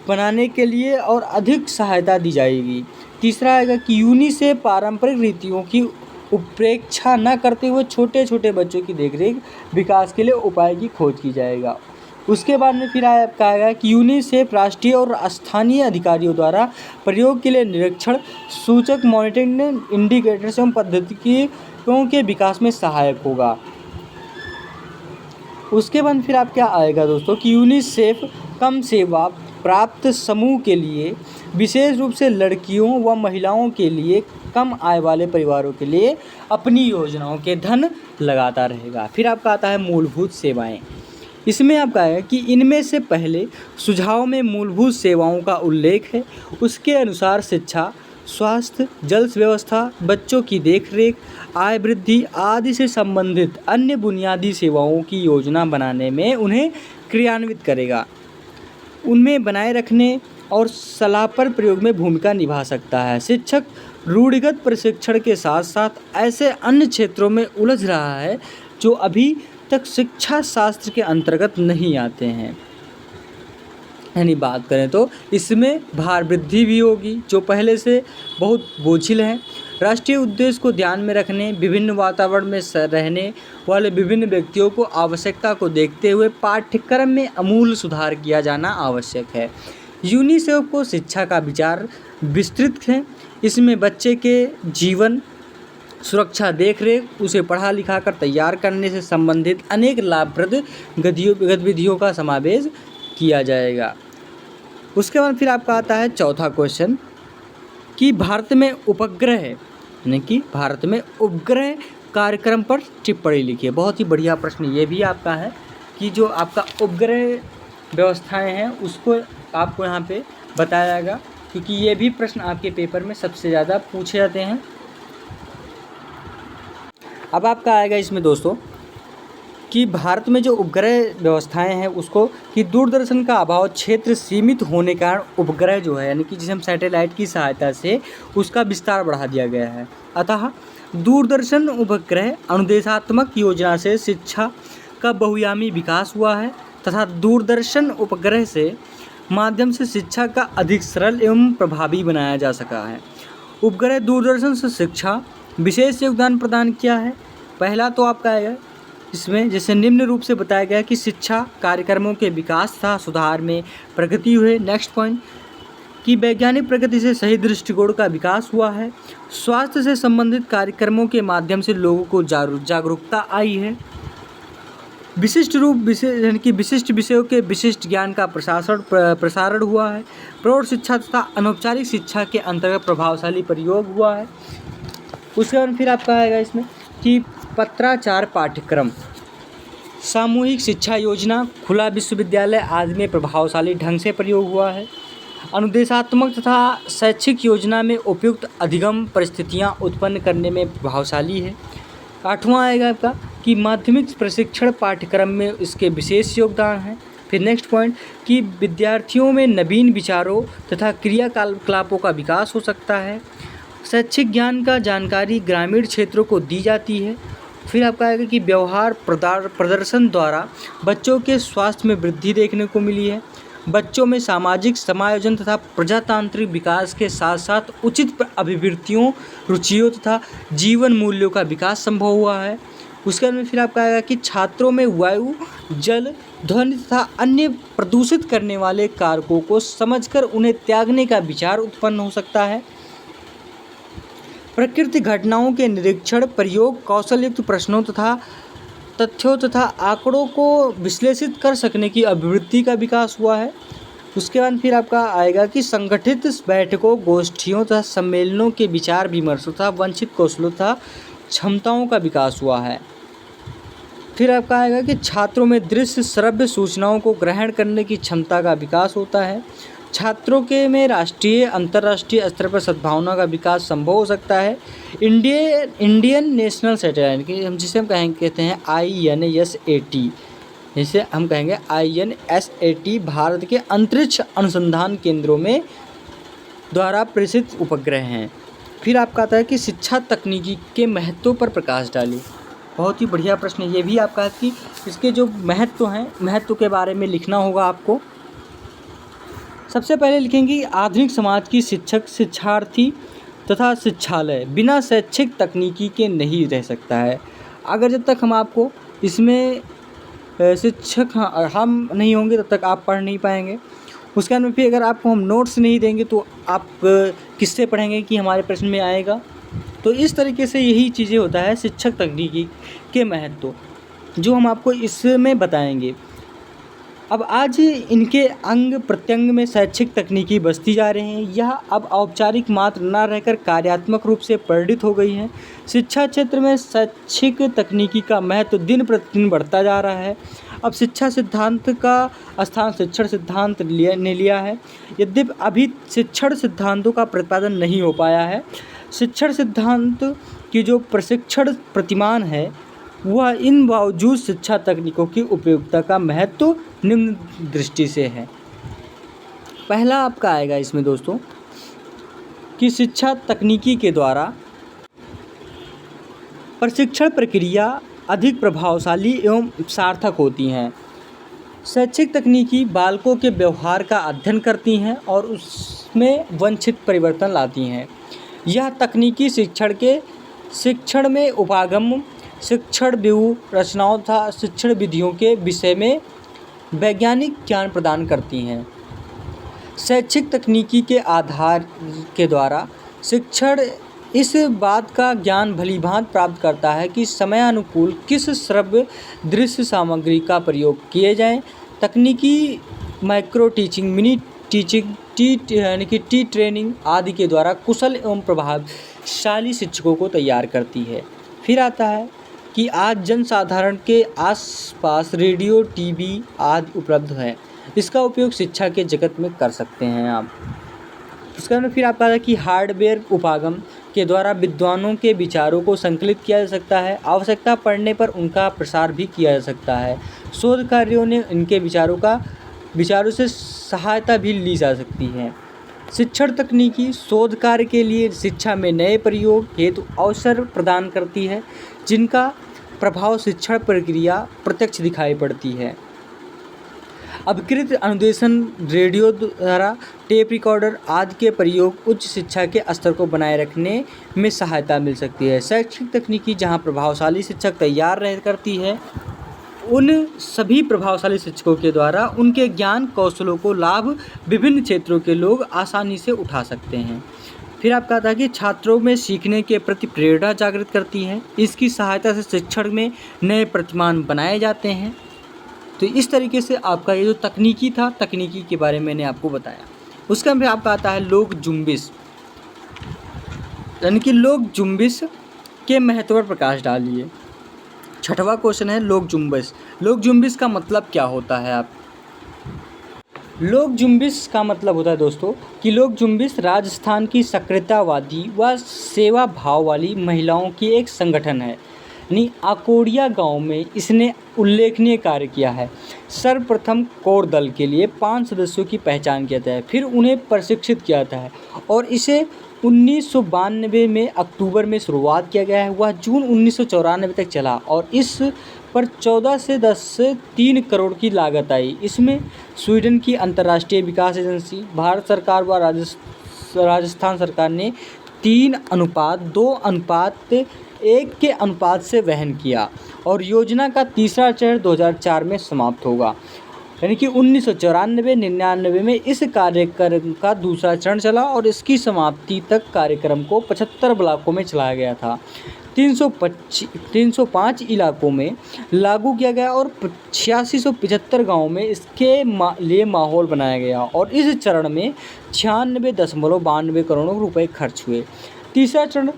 बनाने के लिए और अधिक सहायता दी जाएगी। तीसरा आएगा कि यूनिसेफ पारंपरिक रीतियों की उपेक्षा न करते हुए छोटे छोटे बच्चों की देखरेख विकास के लिए उपाय की खोज की जाएगा। उसके बाद में फिर आपका आएगा कि यूनिसेफ राष्ट्रीय और स्थानीय अधिकारियों द्वारा प्रयोग के लिए निरीक्षण, सूचक, मॉनिटरिंग इंडिकेटर्स एवं पद्धतियों के विकास में सहायक होगा। उसके बाद फिर आप क्या आएगा दोस्तों कि यूनिसेफ कम सेवा प्राप्त समूह के लिए, विशेष रूप से लड़कियों व महिलाओं के लिए, कम आय वाले परिवारों के लिए अपनी योजनाओं के धन लगाता रहेगा। फिर आपका आता है मूलभूत सेवाएं। इसमें आपका है कि इनमें से पहले सुझाव में मूलभूत सेवाओं का उल्लेख है। उसके अनुसार शिक्षा, स्वास्थ्य, जल व्यवस्था, बच्चों की देखरेख, आय वृद्धि आदि से संबंधित अन्य बुनियादी सेवाओं की योजना बनाने में उन्हें क्रियान्वित करेगा। उनमें बनाए रखने और सलाह पर प्रयोग में भूमिका निभा सकता है। शिक्षक रूढ़िगत प्रशिक्षण के साथ साथ ऐसे अन्य क्षेत्रों में उलझ रहा है जो अभी तक शिक्षा शास्त्र के अंतर्गत नहीं आते हैं। यानी बात करें तो इसमें भार वृद्धि भी होगी जो पहले से बहुत बोझिल है। राष्ट्रीय उद्देश्य को ध्यान में रखने, विभिन्न वातावरण में रहने वाले विभिन्न व्यक्तियों को आवश्यकता को देखते हुए पाठ्यक्रम में आमूल सुधार किया जाना आवश्यक है। यूनिसेफ को शिक्षा का विचार विस्तृत है। इसमें बच्चे के जीवन सुरक्षा, देखरेख, उसे पढ़ा लिखा कर तैयार करने से संबंधित अनेक लाभप्रद गतिविधियों का समावेश किया जाएगा। उसके बाद फिर आपका आता है चौथा क्वेश्चन कि भारत में उपग्रह यानी कि भारत में उपग्रह कार्यक्रम पर टिप्पणी लिखिए। बहुत ही बढ़िया प्रश्न ये भी आपका है कि जो आपका उपग्रह व्यवस्थाएं हैं उसको आपको यहाँ पे बताया जाएगा, क्योंकि ये भी प्रश्न आपके पेपर में सबसे ज़्यादा पूछे जाते हैं। अब आपका आएगा इसमें दोस्तों कि भारत में जो उपग्रह व्यवस्थाएं हैं उसको कि दूरदर्शन का अभाव, क्षेत्र सीमित होने के कारण उपग्रह जो है यानी कि जिसे हम सैटेलाइट की सहायता से उसका विस्तार बढ़ा दिया गया है। अतः दूरदर्शन उपग्रह अनुदेशात्मक योजना से शिक्षा का बहुआयामी विकास हुआ है तथा दूरदर्शन उपग्रह से माध्यम से शिक्षा का अधिक सरल एवं प्रभावी बनाया जा सका है। उपग्रह दूरदर्शन से शिक्षा विशेष योगदान प्रदान किया है। पहला तो आपका आएगा इसमें जैसे निम्न रूप से बताया गया कि शिक्षा कार्यक्रमों के विकास तथा सुधार में प्रगति हुई। नेक्स्ट पॉइंट कि वैज्ञानिक प्रगति से सही दृष्टिकोण का विकास हुआ है। स्वास्थ्य से संबंधित कार्यक्रमों के माध्यम से लोगों को जागरूकता आई है। विशिष्ट विषयों के विशिष्ट ज्ञान का प्रसारण हुआ है। प्रौढ़ शिक्षा तथा अनौपचारिक शिक्षा के अंतर्गत प्रभावशाली प्रयोग हुआ है। उसके बाद फिर आपका आएगा इसमें कि पत्राचार पाठ्यक्रम, सामूहिक शिक्षा योजना, खुला विश्वविद्यालय आदि में प्रभावशाली ढंग से प्रयोग हुआ है। अनुदेशात्मक तथा शैक्षिक योजना में उपयुक्त अधिगम परिस्थितियां उत्पन्न करने में प्रभावशाली है। आठवां आएगा आपका कि माध्यमिक प्रशिक्षण पाठ्यक्रम में इसके विशेष योगदान है। फिर नेक्स्ट पॉइंट कि विद्यार्थियों में नवीन विचारों तथा क्रियाकलापों का विकास हो सकता है। शैक्षिक ज्ञान का जानकारी ग्रामीण क्षेत्रों को दी जाती है। फिर आपका आएगा कि व्यवहार प्रदर्शन द्वारा बच्चों के स्वास्थ्य में वृद्धि देखने को मिली है। बच्चों में सामाजिक समायोजन तथा प्रजातांत्रिक विकास के साथ साथ उचित अभिवृत्तियों, रुचियों तथा जीवन मूल्यों का विकास संभव हुआ है। उसके बाद में फिर आपका आएगा कि छात्रों में वायु, जल, ध्वनि तथा अन्य प्रदूषित करने वाले कारकों को समझकर उन्हें त्यागने का विचार उत्पन्न हो सकता है। प्रकृति घटनाओं के निरीक्षण, प्रयोग, कौशलयुक्त प्रश्नों तथा तथ्यों तथा आंकड़ों को विश्लेषित कर सकने की अभिवृत्ति का विकास हुआ है। उसके बाद फिर आपका आएगा कि संगठित बैठकों, गोष्ठियों तथा सम्मेलनों के विचार विमर्श तथा वंचित कौशलों तथा क्षमताओं का विकास हुआ है। फिर आपका आएगा कि छात्रों में दृश्य श्रव्य सूचनाओं को ग्रहण करने की क्षमता का विकास होता है। छात्रों के में राष्ट्रीय अंतर्राष्ट्रीय स्तर पर सद्भावना का विकास संभव हो सकता है। इंडियन नेशनल सैटेलाइट की जिसे हम कहते हैं INSAT, जिसे हम कहेंगे INSAT भारत के अंतरिक्ष अनुसंधान केंद्रों में द्वारा प्रेषित उपग्रह हैं। फिर आपका आता है कि शिक्षा तकनीकी के महत्व पर प्रकाश डाली। बहुत ही बढ़िया प्रश्न ये भी आपका है कि इसके जो महत्व हैं, महत्व के बारे में लिखना होगा आपको। सबसे पहले लिखेंगे आधुनिक समाज की शिक्षक, शिक्षार्थी तथा शिक्षालय बिना शैक्षिक तकनीकी के नहीं रह सकता है। अगर जब तक हम आपको इसमें शिक्षक हम नहीं होंगे तब तक आप पढ़ नहीं पाएंगे। उसके बाद में फिर अगर आपको हम नोट्स नहीं देंगे तो आप किससे पढ़ेंगे कि हमारे प्रश्न में आएगा। तो इस तरीके से यही चीज़ें होता है शिक्षक तकनीकी के महत्व जो हम आपको इसमें बताएंगे। अब आज इनके अंग प्रत्यंग में शैक्षिक तकनीकी बसती जा रहे हैं। यह अब औपचारिक मात्र न रहकर कार्यात्मक रूप से परिणित हो गई हैं। शिक्षा क्षेत्र में शैक्षिक तकनीकी का महत्व दिन प्रतिदिन बढ़ता जा रहा है। अब शिक्षा सिद्धांत का स्थान शिक्षण सिद्धांत ने लिया है। यद्यपि अभी शिक्षण सिद्धांतों का प्रतिपादन नहीं हो पाया है। शिक्षण सिद्धांत की जो प्रशिक्षण प्रतिमान है वह इन बावजूद शिक्षा तकनीकों की उपयोगिता का महत्व निम्न दृष्टि से है। पहला आपका आएगा इसमें दोस्तों कि शिक्षा तकनीकी के द्वारा प्रशिक्षण प्रक्रिया अधिक प्रभावशाली एवं सार्थक होती हैं। शैक्षिक तकनीकी बालकों के व्यवहार का अध्ययन करती हैं और उसमें वांछित परिवर्तन लाती हैं। यह तकनीकी शिक्षण में उपागम, शिक्षण व्यूह रचनाओं तथा शिक्षण विधियों के विषय में वैज्ञानिक ज्ञान प्रदान करती हैं। शैक्षिक तकनीकी के आधार के द्वारा शिक्षण इस बात का ज्ञान भलीभांति प्राप्त करता है कि समयानुकूल किस श्रव्य दृश्य सामग्री का प्रयोग किए जाएं। तकनीकी micro teaching, mini teaching, T training आदि के द्वारा कुशल एवं प्रभावशाली शिक्षकों को तैयार करती है। फिर आता है कि आज जनसाधारण के आसपास रेडियो, टीवी आदि उपलब्ध है। इसका उपयोग शिक्षा के जगत में कर सकते हैं आप। उसके बाद फिर आपका आता है कि हार्डवेयर उपागम के द्वारा विद्वानों के विचारों को संकलित किया जा सकता है। आवश्यकता पड़ने पर उनका प्रसार भी किया जा सकता है। शोध कार्यों ने इनके विचारों से सहायता भी ली जा सकती है। शिक्षण तकनीकी शोध कार्य के लिए शिक्षा में नए प्रयोग हेतु अवसर प्रदान करती है, जिनका प्रभाव शिक्षण प्रक्रिया प्रत्यक्ष दिखाई पड़ती है। अपकृत अनुदेशन, रेडियो द्वारा, टेप रिकॉर्डर आदि के प्रयोग उच्च शिक्षा के स्तर को बनाए रखने में सहायता मिल सकती है। शैक्षिक तकनीकी जहां प्रभावशाली शिक्षक तैयार रह करती है, उन सभी प्रभावशाली शिक्षकों के द्वारा उनके ज्ञान कौशलों को लाभ विभिन्न क्षेत्रों के लोग आसानी से उठा सकते हैं। फिर आपका आता है कि छात्रों में सीखने के प्रति प्रेरणा जागृत करती है। इसकी सहायता से शिक्षण में नए प्रतिमान बनाए जाते हैं। तो इस तरीके से आपका ये जो तकनीकी था, तकनीकी के बारे में मैंने आपको बताया। उसका फिर आपका आता है लोक जुम्बिश, यानी कि लोक जुम्बिश के महत्व पर प्रकाश डालिए। छठवां क्वेश्चन है लोक जुम्बिश। लोक जुम्बिश का मतलब क्या होता है आप? लोक जुम्बिश का मतलब होता है दोस्तों कि लोक जुम्बिश राजस्थान की सक्रियतावादी व सेवा भाव वाली महिलाओं की एक संगठन है। यानी आकोड़िया गांव में इसने उल्लेखनीय कार्य किया है। सर्वप्रथम कोर दल के लिए 5 सदस्यों की पहचान किया जाता है, फिर उन्हें प्रशिक्षित किया जाता है और इसे 1992 में अक्टूबर में शुरुआत किया गया है। वह जून 1994 तक चला और इस पर 14 से 10 से 3 करोड़ की लागत आई। इसमें स्वीडन की अंतर्राष्ट्रीय विकास एजेंसी, भारत सरकार व राजस्थान सरकार ने 3:2:1 के अनुपात से वहन किया और योजना का तीसरा चरण 2004 में समाप्त होगा। यानी कि 1994-99 में इस कार्यक्रम का दूसरा चरण चला और इसकी समाप्ति तक कार्यक्रम को 75 ब्लॉकों में चलाया गया था। 305 इलाकों में लागू किया गया और 8675 गाँव में इसके लिए माहौल बनाया गया और इस चरण में 96.92 करोड़ रुपए खर्च हुए। तीसरा चरण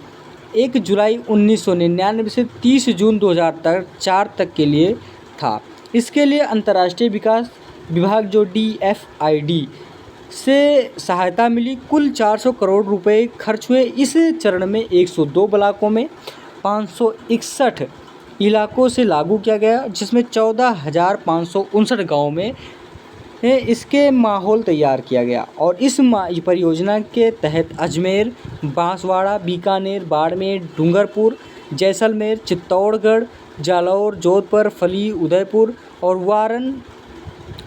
1 जुलाई 1999 से 30 जून 2004 तक के लिए था। इसके लिए अंतर्राष्ट्रीय विकास विभाग जो DFID से सहायता मिली। कुल 400 करोड़ रुपए खर्च हुए। इस चरण में 102 ब्लॉकों में 561 इलाकों से लागू किया गया, जिसमें 14,559 गाँव में इसके माहौल तैयार किया गया और इस परियोजना के तहत अजमेर, बांसवाड़ा, बीकानेर, बाड़मेर, डूंगरपुर, जैसलमेर, चित्तौड़गढ़, जालौर, जोधपुर, फली, उदयपुर और वारन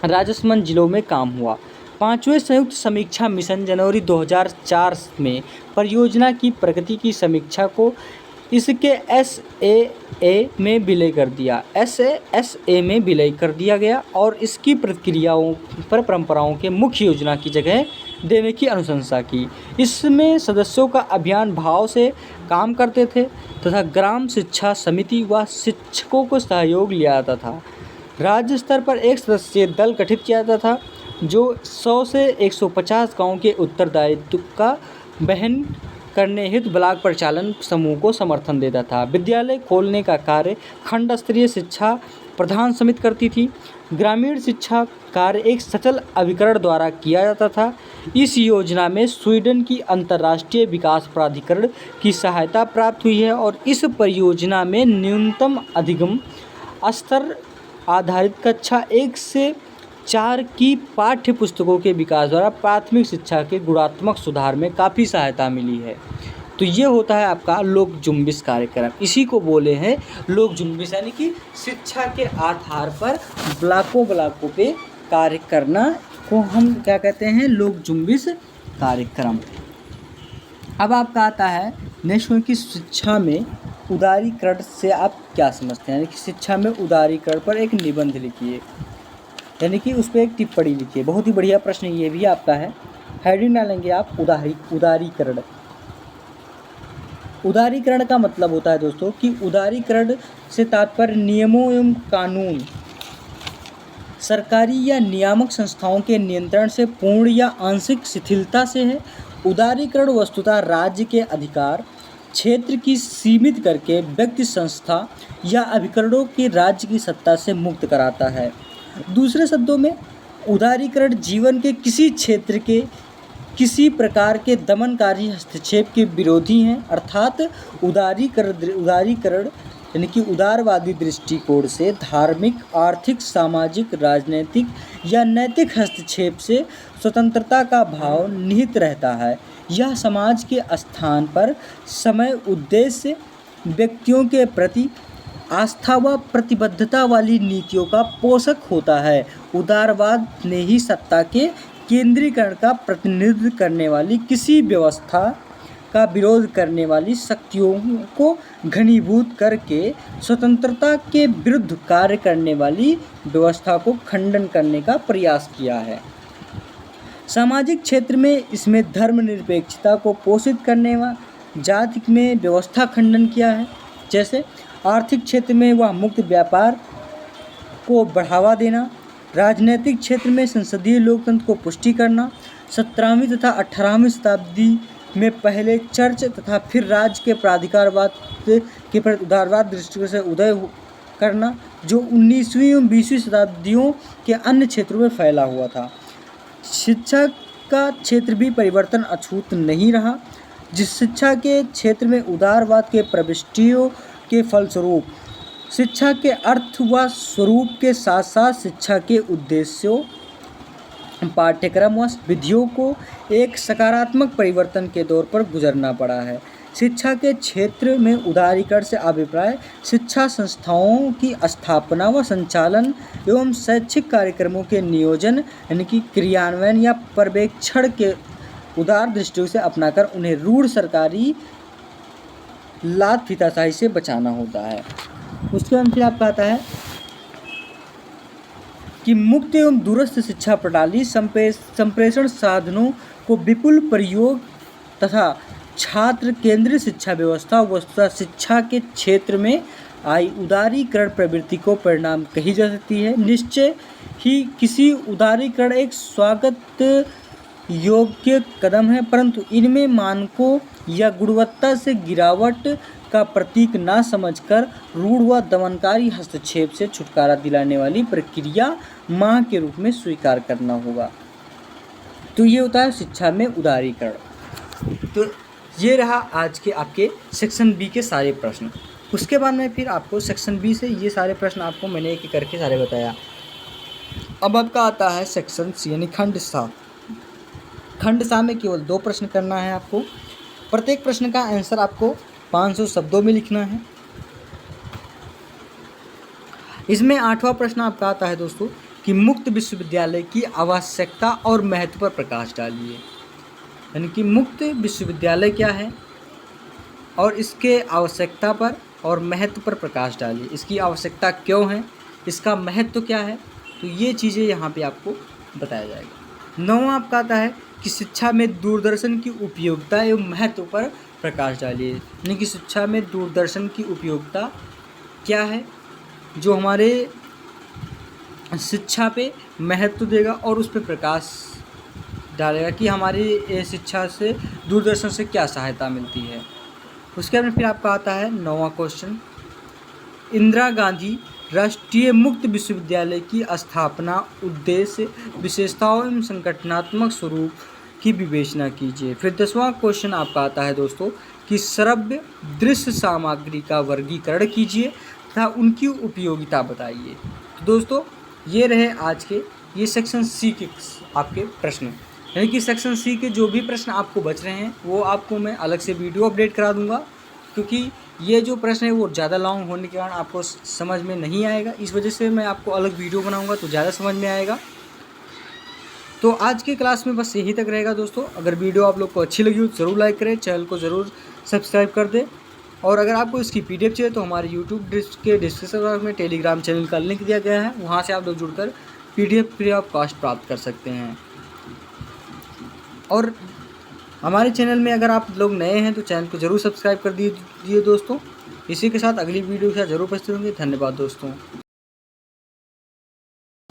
राजसमंद जिलों में काम हुआ। 5वें संयुक्त समीक्षा मिशन जनवरी 2004 में परियोजना की प्रगति की समीक्षा को इसके SAA में विलय कर दिया गया और इसकी प्रक्रियाओं पर परंपराओं के मुख्य योजना की जगह देने की अनुशंसा की। इसमें सदस्यों का अभियान भाव से काम करते थे तथा ग्राम शिक्षा समिति व शिक्षकों को सहयोग लिया जाता था। राज्य स्तर पर एक सदस्यीय दल गठित किया जाता था जो 100 से 150 गाँव के उत्तरदायित्व का वहन करने हेतु ब्लॉक परिचालन समूह को समर्थन देता था। विद्यालय खोलने का कार्य खंड स्तरीय शिक्षा प्रधान समिति करती थी। ग्रामीण शिक्षा कार्य एक सचल अभिकरण द्वारा किया जाता था। इस योजना में स्वीडन की अंतर्राष्ट्रीय विकास प्राधिकरण की सहायता प्राप्त हुई है और इस परियोजना में न्यूनतम अधिगम स्तर आधारित कक्षा 1 से 4 की पाठ्य पुस्तकों के विकास द्वारा प्राथमिक शिक्षा के गुणात्मक सुधार में काफ़ी सहायता मिली है। तो ये होता है आपका लोक जुम्बिश कार्यक्रम। इसी को बोले हैं लोक जुम्बिश, यानी कि शिक्षा के आधार पर ब्लॉकों पे कार्य करना को हम क्या कहते हैं, लोक जुम्बिश कार्यक्रम। अब आपका आता है नेक्स्ट कि शिक्षा में उदारीकरण से आप क्या समझते हैं, यानी कि शिक्षा में उदारीकरण पर एक निबंध लिखिए, यानी कि उस पर एक टिप्पणी लिखिए। बहुत ही बढ़िया प्रश्न ये भी आपका है। हेडिंग डालेंगे आप उदारीकरण। उदारीकरण का मतलब होता है दोस्तों कि उदारीकरण से तात्पर्य नियमों एवं कानून सरकारी या नियामक संस्थाओं के नियंत्रण से पूर्ण या आंशिक शिथिलता से है। उदारीकरण वस्तुतः राज्य के अधिकार क्षेत्र की सीमित करके व्यक्ति, संस्था या अभिकरणों की राज्य की सत्ता से मुक्त कराता है। दूसरे शब्दों में उदारीकरण जीवन के किसी क्षेत्र के किसी प्रकार के दमनकारी हस्तक्षेप के विरोधी हैं। अर्थात उदारीकरण यानी कि उदारवादी दृष्टिकोण से धार्मिक, आर्थिक, सामाजिक, राजनीतिक या नैतिक हस्तक्षेप से स्वतंत्रता का भाव निहित रहता है। यह समाज के स्थान पर समय, उद्देश्य, व्यक्तियों के प्रति आस्था व प्रतिबद्धता वाली नीतियों का पोषक होता है। उदारवाद ने ही सत्ता के केंद्रीकरण का प्रतिनिधित्व करने वाली किसी व्यवस्था का विरोध करने वाली शक्तियों को घनीभूत करके स्वतंत्रता के विरुद्ध कार्य करने वाली व्यवस्था को खंडन करने का प्रयास किया है। सामाजिक क्षेत्र में इसमें धर्मनिरपेक्षता को पोषित करने व जाति में व्यवस्था खंडन किया है। जैसे आर्थिक क्षेत्र में वह मुक्त व्यापार को बढ़ावा देना, राजनीतिक क्षेत्र में संसदीय लोकतंत्र को पुष्टि करना, 17वीं तथा 18वीं शताब्दी में पहले चर्च तथा फिर राज्य के प्राधिकारवाद के प्रति उदारवाद दृष्टिकोण से उदय करना, जो 19वीं और 20वीं शताब्दियों के अन्य क्षेत्रों में फैला हुआ था। शिक्षा का क्षेत्र भी परिवर्तन अछूत नहीं रहा। जिस शिक्षा के क्षेत्र में उदारवाद के प्रविष्टियों के फलस्वरूप शिक्षा के अर्थ व स्वरूप के साथ साथ शिक्षा के उद्देश्यों, पाठ्यक्रम व विधियों को एक सकारात्मक परिवर्तन के दौर पर गुजरना पड़ा है। शिक्षा के क्षेत्र में उदारीकरण से अभिप्राय शिक्षा संस्थाओं की स्थापना व संचालन एवं शैक्षिक कार्यक्रमों के नियोजन यानी कि क्रियान्वयन या पर्यवेक्षण के उदार दृष्टियों से अपनाकर उन्हें रूढ़ सरकारी लात फीताशाही से बचाना होता है। उसके बाद फिर आपका आता है कि मुक्त एवं दूरस्थ शिक्षा प्रणाली संप्रेषण साधनों को विपुल प्रयोग तथा छात्र केंद्रीय शिक्षा व्यवस्था वस्तुतः शिक्षा के क्षेत्र में आई उदारीकरण प्रवृत्ति को परिणाम कही जा सकती है। निश्चय ही किसी उदारीकरण एक स्वागत योग्य कदम है, परंतु इनमें मानकों या गुणवत्ता से गिरावट का प्रतीक ना समझकर रूढ़ व दमनकारी हस्तक्षेप से छुटकारा दिलाने वाली प्रक्रिया माह के रूप में स्वीकार करना होगा। तो ये होता है शिक्षा में उदारीकरण। तो ये रहा आज के आपके सेक्शन बी के सारे प्रश्न। उसके बाद में फिर आपको सेक्शन बी से ये सारे प्रश्न आपको मैंने एक एक करके सारे बताया। अब आपका आता है सेक्शन सी यानी खंड सा। खंड सा में केवल 2 प्रश्न करना है आपको। प्रत्येक प्रश्न का आंसर आपको 500 शब्दों में लिखना है। इसमें 8वां प्रश्न आपका आता है दोस्तों कि मुक्त विश्वविद्यालय की आवश्यकता और महत्व पर प्रकाश डालिए। यानी कि मुक्त विश्वविद्यालय क्या है और इसके आवश्यकता पर और महत्व पर प्रकाश डालिए। इसकी आवश्यकता क्यों है, इसका महत्व क्या है, तो ये चीज़ें यहाँ पे आपको बताया जाएगा। 9वां आपका आता है कि शिक्षा में दूरदर्शन की उपयोगिता एवं महत्व पर प्रकाश डालिए। यानी कि शिक्षा में दूरदर्शन की उपयोगिता क्या है जो हमारे शिक्षा पे महत्व देगा और उस पर प्रकाश डालेगा कि हमारी शिक्षा से दूरदर्शन से क्या सहायता मिलती है। उसके बाद फिर आपका आता है 9वां क्वेश्चन, इंदिरा गांधी राष्ट्रीय मुक्त विश्वविद्यालय की स्थापना, उद्देश्य, विशेषताओं एवं संगठनात्मक स्वरूप की विवेचना कीजिए। फिर 10वां क्वेश्चन आपका आता है दोस्तों कि श्रव्य दृश्य सामग्री का वर्गीकरण कीजिए तथा उनकी उपयोगिता बताइए। तो दोस्तों ये रहे आज के ये सेक्शन सी के आपके प्रश्न, यानी कि सेक्शन सी के जो भी प्रश्न आपको बच रहे हैं वो आपको मैं अलग से वीडियो अपडेट करा दूंगा, क्योंकि ये जो प्रश्न है वो ज़्यादा लॉन्ग होने के कारण आपको समझ में नहीं आएगा, इस वजह से मैं आपको अलग वीडियो बनाऊंगा तो ज़्यादा समझ में आएगा। तो आज की क्लास में बस यही तक रहेगा दोस्तों। अगर वीडियो आप लोग को अच्छी लगी हो तो ज़रूर लाइक करें, चैनल को ज़रूर सब्सक्राइब कर दें, और अगर आपको इसकी PDF चाहिए तो हमारे यूट्यूब के डिस्क्रिप्शन बॉक्स में टेलीग्राम चैनल का लिंक दिया गया है, वहाँ से आप लोग जुड़कर PDF फ्री ऑफ कॉस्ट प्राप्त कर सकते हैं। और हमारे चैनल में अगर आप लोग नए हैं तो चैनल को ज़रूर सब्सक्राइब कर दीजिए दोस्तों। इसी के साथ अगली वीडियो के साथ ज़रूर उपस्थित होंगे। धन्यवाद दोस्तों।